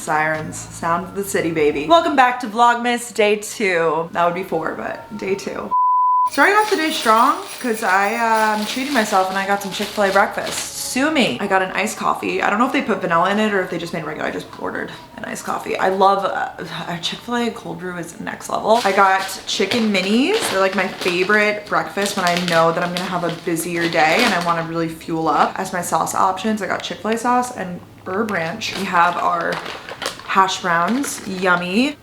Sirens, sound of the city, baby. Welcome back to Vlogmas day 2. That would be 4, but day 2. Starting off the day strong because I'm treating myself and I got some Chick-fil-A breakfast. Sue me. I got an iced coffee. I don't know if they put vanilla in it or if they just made regular. I just ordered an iced coffee. I love Chick-fil-A cold brew is next level. I got chicken minis. They're like my favorite breakfast when I know that I'm gonna have a busier day and I want to really fuel up. As my sauce options, I got Chick-fil-A sauce and herb ranch. We have our hash browns, yummy.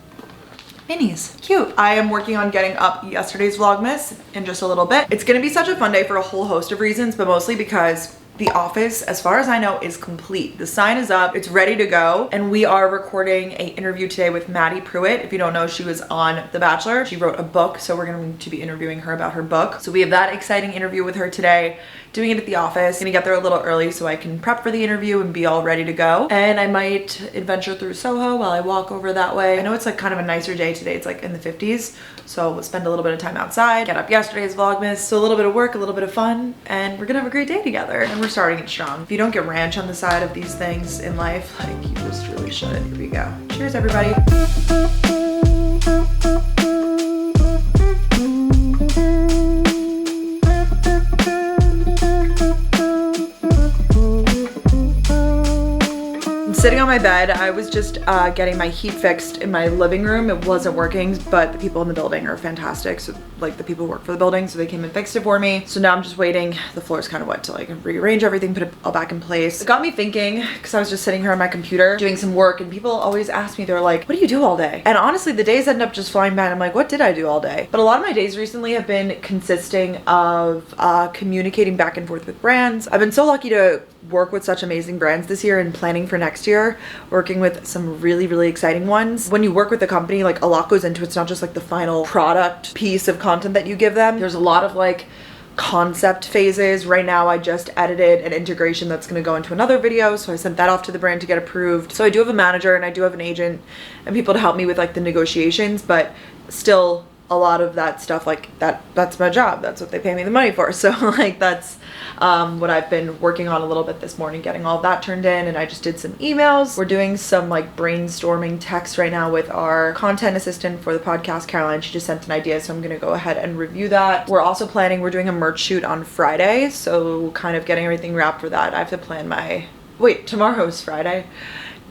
Minis, cute. I am working on getting up yesterday's Vlogmas in just a little bit. It's gonna be such a fun day for a whole host of reasons, but mostly because the office, as far as I know, is complete. The sign is up, it's ready to go, and we are recording an interview today with Maddie Pruitt. If you don't know, she was on The Bachelor. She wrote a book, so we're going to be interviewing her about her book. So we have that exciting interview with her today, doing it at the office. Gonna get there a little early so I can prep for the interview and be all ready to go. And I might adventure through Soho while I walk over that way. I know it's like kind of a nicer day today. It's like in the 50s. So we'll spend a little bit of time outside, get up yesterday's Vlogmas. So a little bit of work, a little bit of fun, and we're gonna have a great day together. And we're starting it strong. If you don't get ranch on the side of these things in life, like you just really should. Here we go. Cheers, everybody. Sitting on my bed, I was just getting my heat fixed in my living room. It wasn't working, but the people in the building are fantastic. So like the people who work for the building, so they came and fixed it for me. So now I'm just waiting. The floor is kind of wet to like rearrange everything, put it all back in place. It got me thinking because I was just sitting here on my computer doing some work and people always ask me, they're like, what do you do all day? And honestly, the days end up just flying by and I'm like, what did I do all day? But a lot of my days recently have been consisting of communicating back and forth with brands. I've been so lucky to work with such amazing brands this year and planning for next year, working with some really exciting ones. When you work with a company, like a lot goes into it. It's not just like the final product piece of content that you give them. There's a lot of like concept phases. Right now I just edited an integration that's going to go into another video, so I sent that off to the brand to get approved. So I do have a manager and I do have an agent and people to help me with like the negotiations, but still a lot of that stuff, like that's my job. That's what they pay me the money for. So like that's what I've been working on a little bit this morning, getting all of that turned in. And I just did some emails. We're doing some like brainstorming text right now with our content assistant for the podcast, Caroline. She just sent an idea, so I'm gonna go ahead and review that. We're also planning, we're doing a merch shoot on Friday, so kind of getting everything wrapped for that. I have to plan my, wait, tomorrow's Friday?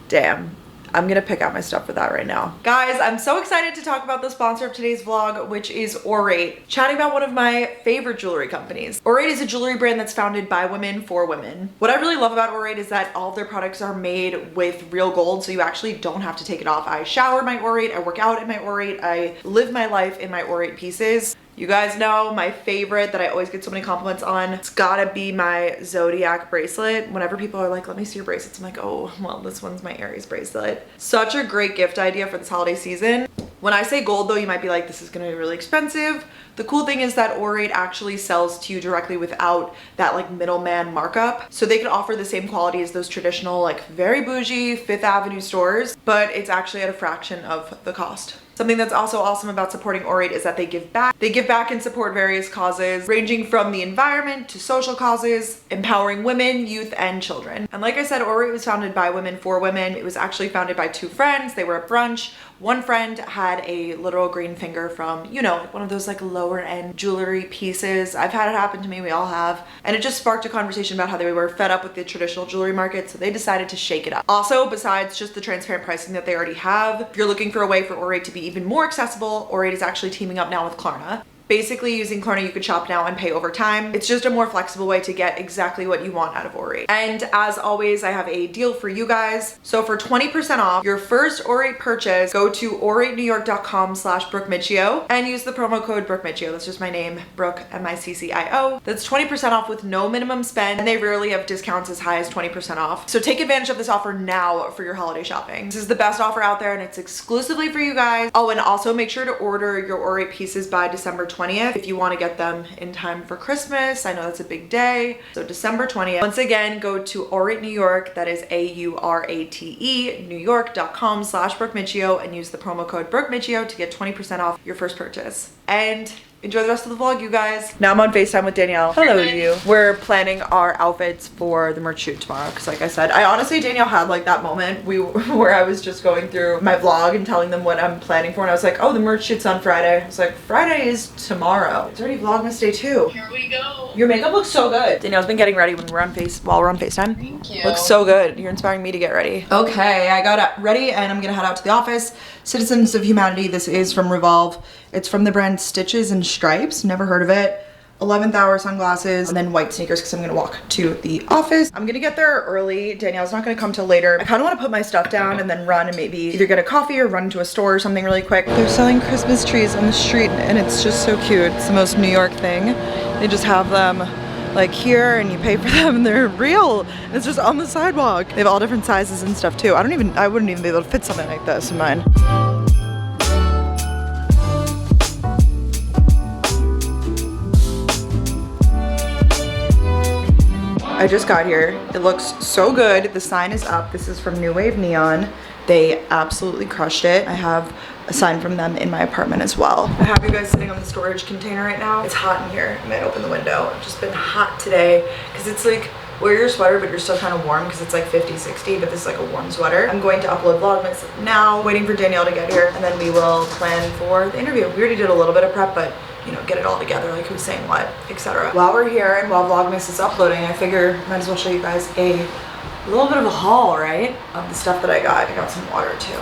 Damn. I'm gonna pick out my stuff for that right now. Guys, I'm so excited to talk about the sponsor of today's vlog, which is Aurate. Chatting about one of my favorite jewelry companies. Aurate is a jewelry brand that's founded by women for women. What I really love about Aurate is that all of their products are made with real gold, so you actually don't have to take it off. I shower in my Aurate, I work out in my Aurate, I live my life in my Aurate pieces. You guys know my favorite that I always get so many compliments on. It's gotta be my Zodiac bracelet. Whenever people are like, let me see your bracelets, I'm like, oh, well, this one's my Aries bracelet. Such a great gift idea for this holiday season. When I say gold though, you might be like, this is gonna be really expensive. The cool thing is that Aurate actually sells to you directly without that like middleman markup. So they can offer the same quality as those traditional like very bougie Fifth Avenue stores, but it's actually at a fraction of the cost. Something that's also awesome about supporting Aurate is that they give back. They give back and support various causes ranging from the environment to social causes, empowering women, youth, and children. And like I said, Aurate was founded by women for women. It was actually founded by 2 friends. They were at brunch. One friend had a literal green finger from, you know, one of those like lower end jewelry pieces. I've had it happen to me, we all have. And it just sparked a conversation about how they were fed up with the traditional jewelry market, so they decided to shake it up. Also, besides just the transparent pricing that they already have, if you're looking for a way for Aurate to be even more accessible, Aurate is actually teaming up now with Klarna. Basically, using Klarna, you could shop now and pay over time. It's just a more flexible way to get exactly what you want out of Aurate. And as always, I have a deal for you guys. So for 20% off your first Aurate purchase, go to auratenewyork.com/BrookeMiccio and use the promo code BrookeMiccio. That's just my name, Brooke, M-I-C-C-I-O. That's 20% off with no minimum spend, and they rarely have discounts as high as 20% off. So take advantage of this offer now for your holiday shopping. This is the best offer out there, and it's exclusively for you guys. Oh, and also make sure to order your Aurate pieces by December 20th if you want to get them in time for Christmas. I know that's a big day. So December 20th. Once again, go to Aurate New York, that is AURATE, newyork.com/BrookeMiccio and use the promo code BrookeMiccio to get 20% off your first purchase. And enjoy the rest of the vlog, you guys. Now I'm on FaceTime with Danielle. Hello, you. We're planning our outfits for the merch shoot tomorrow because like I said, I honestly, Danielle had like that moment where I was just going through my vlog and telling them what I'm planning for, and I was like, oh, the merch shoot's on Friday. I was like, Friday is tomorrow. It's already Vlogmas day 2. Here we go. Your makeup looks so good. Danielle's been getting ready while we're on FaceTime. Thank you. Looks so good. You're inspiring me to get ready. Okay, I got ready and I'm gonna head out to the office. Citizens of Humanity, this is from Revolve. It's from the brand Stitches and Stripes, never heard of it. 11th hour sunglasses and then white sneakers because I'm gonna walk to the office. I'm gonna get there early. Danielle's not gonna come till later. I kind of want to put my stuff down and then run and maybe either get a coffee or run into a store or something really quick. They're selling Christmas trees on the street and it's just so cute. It's the most New York thing. They just have them like here and you pay for them and they're real. It's just on the sidewalk. They have all different sizes and stuff too. I wouldn't even be able to fit something like this in mine. I just got here. It looks so good. The sign is up. This is from New Wave Neon. They absolutely crushed it. I have a sign from them in my apartment as well. I have you guys sitting on the storage container right now. It's hot in here. I might open the window. It's just been hot today because it's like wear your sweater but you're still kind of warm because it's like 50, 60, but this is like a warm sweater. I'm going to upload Vlogmas now, waiting for Danielle to get here, and then we will plan for the interview. We already did a little bit of prep, but you know, get it all together, like who's saying what, etc. While we're here and while Vlogmas is uploading, I figure might as well show you guys a little bit of a haul, right? Of the stuff that I got. I got some water too.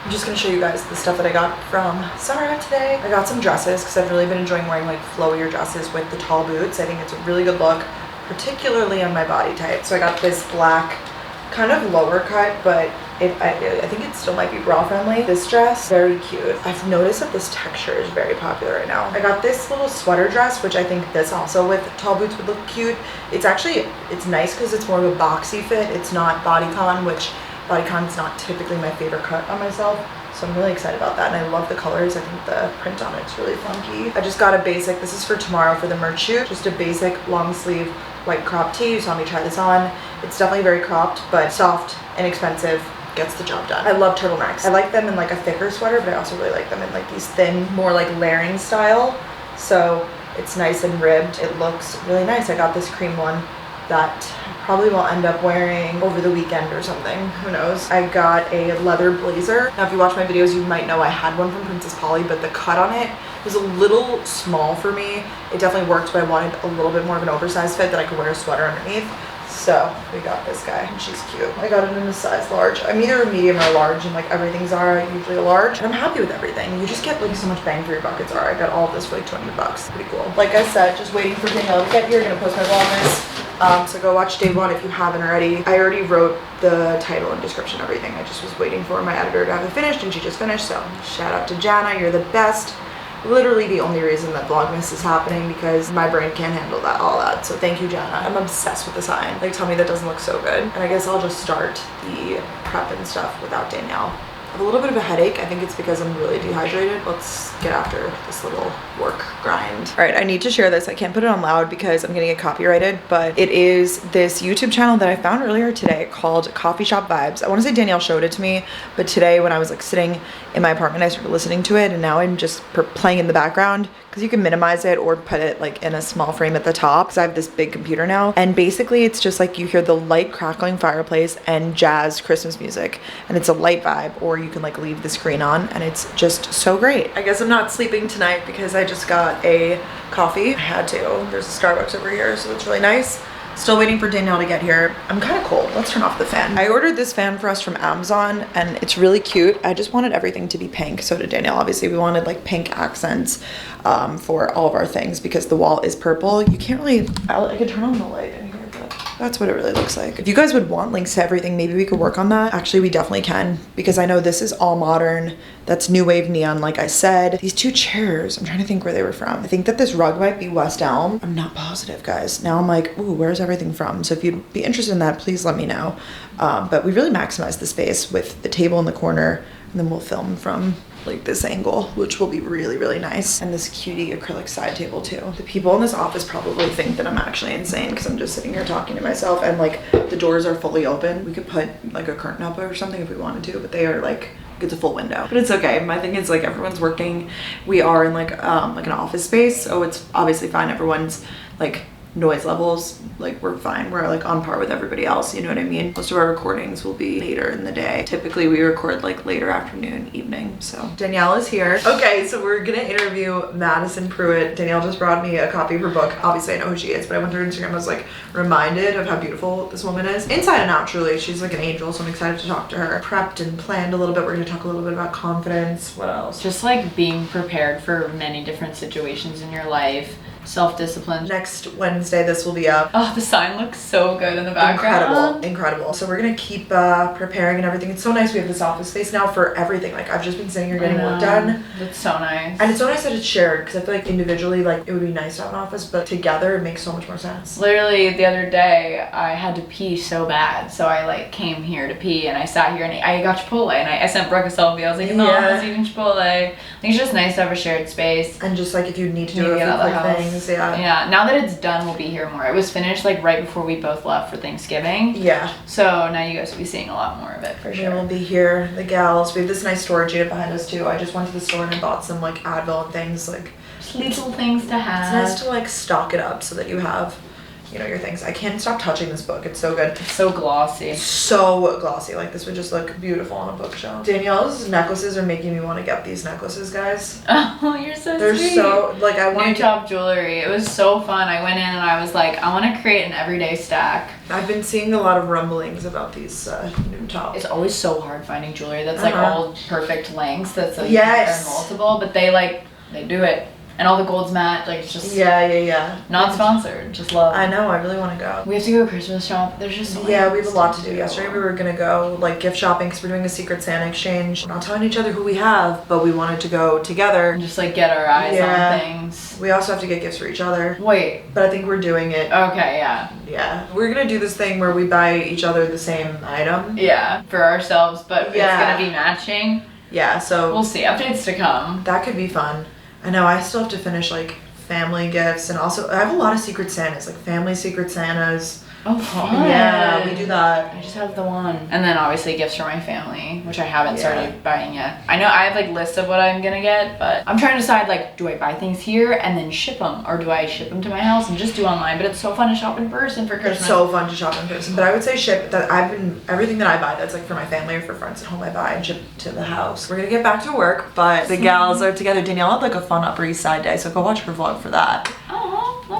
I'm just gonna show you guys the stuff that I got from Zara today. I got some dresses because I've really been enjoying wearing like flowier dresses with the tall boots. I think it's a really good look, particularly on my body type. So I got this black, kind of lower cut, but I think it still might be bra friendly. This dress, very cute. I've noticed that this texture is very popular right now. I got this little sweater dress, which I think this also with tall boots would look cute. It's nice because it's more of a boxy fit. It's not bodycon, which bodycon's not typically my favorite cut on myself. So I'm really excited about that, and I love the colors. I think the print on it's really funky. I just got a basic, this is for tomorrow for the merch shoot, just a basic long sleeve white crop tee. You saw me try this on. It's definitely very cropped, but soft, inexpensive, gets the job done. I love turtlenecks. I like them in like a thicker sweater, but I also really like them in like these thin, more like layering style. So it's nice and ribbed. It looks really nice. I got this cream one that I probably will end up wearing over the weekend or something. Who knows? I got a leather blazer. Now, if you watch my videos, you might know I had one from Princess Polly, but the cut on it was a little small for me. It definitely worked, but I wanted a little bit more of an oversized fit that I could wear a sweater underneath. So we got this guy, and she's cute. I got it in a size large. I'm either a medium or a large, and like everything's Zara, usually a large. And I'm happy with everything. You just get like so much bang for your buck at Zara. I got all of this for like 200 bucks. Pretty cool. Like I said, just waiting for Danielle to get here. Gonna post my Vlogmas. So go watch day 1 if you haven't already. I already wrote the title and description, everything. I just was waiting for my editor to have it finished, and she just finished. So shout out to Jana, you're the best. Literally the only reason that Vlogmas is happening because my brain can't handle all that. So thank you, Jana. I'm obsessed with the sign. Like, tell me that doesn't look so good. And I guess I'll just start the prep and stuff without Danielle. I have a little bit of a headache. I think it's because I'm really dehydrated. Let's get after this little work grind. All right, I need to share this. I can't put it on loud because I'm gonna get copyrighted, but it is this YouTube channel that I found earlier today called Coffee Shop Vibes. I wanna say Danielle showed it to me, but today when I was like sitting in my apartment, I started listening to it, and now I'm just playing in the background because you can minimize it or put it like in a small frame at the top because I have this big computer now. And basically it's just like you hear the light crackling fireplace and jazz Christmas music, and it's a light vibe, or you can like leave the screen on, and it's just so great. I guess I'm not sleeping tonight because I just got a coffee. I had to. There's a Starbucks over here, so it's really nice. Still waiting for Danielle to get here. I'm kind of cold. Let's turn off the fan. I ordered this fan for us from Amazon, and it's really cute. I just wanted everything to be pink. So did Danielle. Obviously, we wanted like pink accents for all of our things because the wall is purple. You can't really, I could turn on the light in here, but that's what it really looks like. If you guys would want links to everything, maybe we could work on that. Actually, we definitely can, because I know this is all modern. That's New Wave Neon, like I said. These 2 chairs, I'm trying to think where they were from. I think that this rug might be West Elm. I'm not positive, guys. Now I'm like, ooh, where's everything from? So if you'd be interested in that, please let me know. But we really maximized the space with the table in the corner, and then we'll film from like this angle, which will be really, really nice. And this cutie acrylic side table too. The people in this office probably think that I'm actually insane because I'm just sitting here talking to myself, and like the doors are fully open. We could put like a curtain up or something if we wanted to, but they are like it's a full window, but it's okay. My thing is like everyone's working. We are in like an office space, so it's obviously fine. Everyone's like noise levels, like we're fine. We're like on par with everybody else, you know what I mean? Most of our recordings will be later in the day. Typically we record like later afternoon, evening. So Danielle is here. Okay, so we're gonna interview Madison Pruitt. Danielle just brought me a copy of her book. Obviously I know who she is, but I went to her Instagram, I was like reminded of how beautiful this woman is. Inside and out, truly. She's like an angel, so I'm excited to talk to her. Prepped and planned a little bit. We're gonna talk a little bit about confidence. What else? Just like being prepared for many different situations in your life. Self-discipline. Next Wednesday this will be up. Oh, the sign looks so good in the background. Incredible. So we're gonna keep preparing and everything. It's so nice we have this office space now for everything. Like I've just been sitting here getting work done. It's so nice. And it's so nice that it's shared, because I feel like individually like it would be nice to have an office, but together it makes so much more sense. Literally the other day I had to pee so bad, so I like came here to pee and I sat here and I got Chipotle and I sent Brooke a selfie. I was like, no, I was eating Chipotle. I think it's just nice to have a shared space. And just like if you need to do a few quick things. Yeah, now that it's done, we'll be here more. It was finished like right before we both left for Thanksgiving. Yeah. So now you guys will be seeing a lot more of it for sure. We'll be here, the gals. We have this nice storage unit behind us too. I just went to the store and I bought some like Advil and things, like just little things to have. It's nice to like stock it up so that you have, you know, your things. I can't stop touching this book. It's so good. It's so glossy. So glossy. Like this would just look beautiful on a bookshelf. Danielle's necklaces are making me want to get these necklaces, guys. Oh, you're so They're sweet. so like I want new top jewelry. It was so fun. I went in and I was like, I want to create an everyday stack. I've been seeing a lot of rumblings about these new tops. It's always so hard finding jewelry that's like all perfect lengths. That's like you can wear multiple, but they do it. And all the golds match, like it's just not sponsored, just love. I know, I really want to go. We have to go Christmas shop. There's just so we have a lot to do. Yesterday we were gonna go like gift shopping because we're doing a Secret Santa exchange. We're not telling each other who we have, but we wanted to go together and just like get our eyes on things. We also have to get gifts for each other. Wait, but I think we're doing it. Okay, yeah. Yeah, we're gonna do this thing where we buy each other the same item. Yeah, for ourselves, but it's gonna be matching. Yeah, so we'll see. Updates to come. That could be fun. I know I still have to finish like family gifts, and also I have a lot of Secret Santas, like family Secret Santas. Oh, fun. Yeah, we do that. I just have the one. And then obviously gifts for my family, which I haven't started buying yet. I know I have like lists of what I'm gonna get, but I'm trying to decide like, do I buy things here and then ship them, or do I ship them to my house and just do online? But it's so fun to shop in person for Christmas. It's so fun to shop in person, but I would say ship. That everything that I buy that's like for my family or for friends at home, I buy and ship to the house. We're gonna get back to work, but the gals are together. Danielle had like a fun Upper East Side day, so go watch her vlog for that.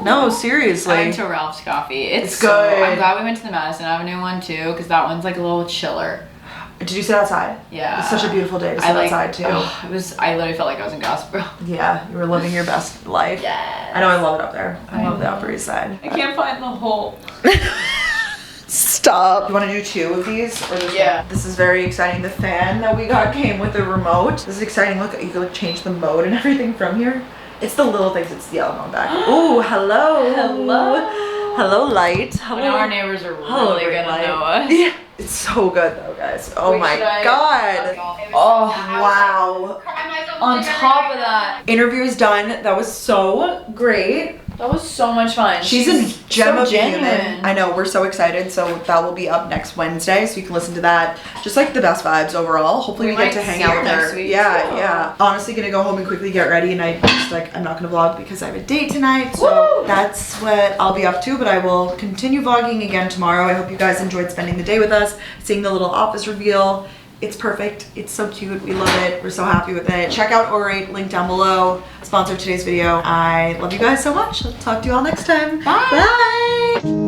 No, seriously. I went to Ralph's Coffee. It's good. I'm glad we went to the Madison Avenue one too, because that one's like a little chiller. Did you sit outside? Yeah. It's such a beautiful day to sit outside too. I literally felt like I was in Gossipville. Yeah, you were living your best life. Yes. I know, I love it up there. I love the Upper East Side. I can't find the hole. Stop. You want to do 2 of these? Or this one? This is very exciting. The fan that we got came with a remote. This is exciting. Look, you can like change the mode and everything from here. It's the little things. It's the yellow on back. Ooh, hello. Hello, light. Hello. Now our neighbors are really gonna know us. Yeah. It's so good though, guys. Oh my god. Oh, wow. On top of that, interview is done. That was so great. That was so much fun. She's a gem of a human. Genuine. I know, we're so excited. So that will be up next Wednesday, so you can listen to that. Just like the best vibes overall. Hopefully we get to hang out with her. Next week, yeah. Honestly, gonna go home and quickly get ready, and I'm not gonna vlog because I have a date tonight. So that's what I'll be up to, but I will continue vlogging again tomorrow. I hope you guys enjoyed spending the day with us, seeing the little office reveal. It's perfect. It's so cute. We love it. We're so happy with it. Check out Aurate, link down below. Sponsor today's video. I love you guys so much. I'll talk to you all next time. Bye. Bye.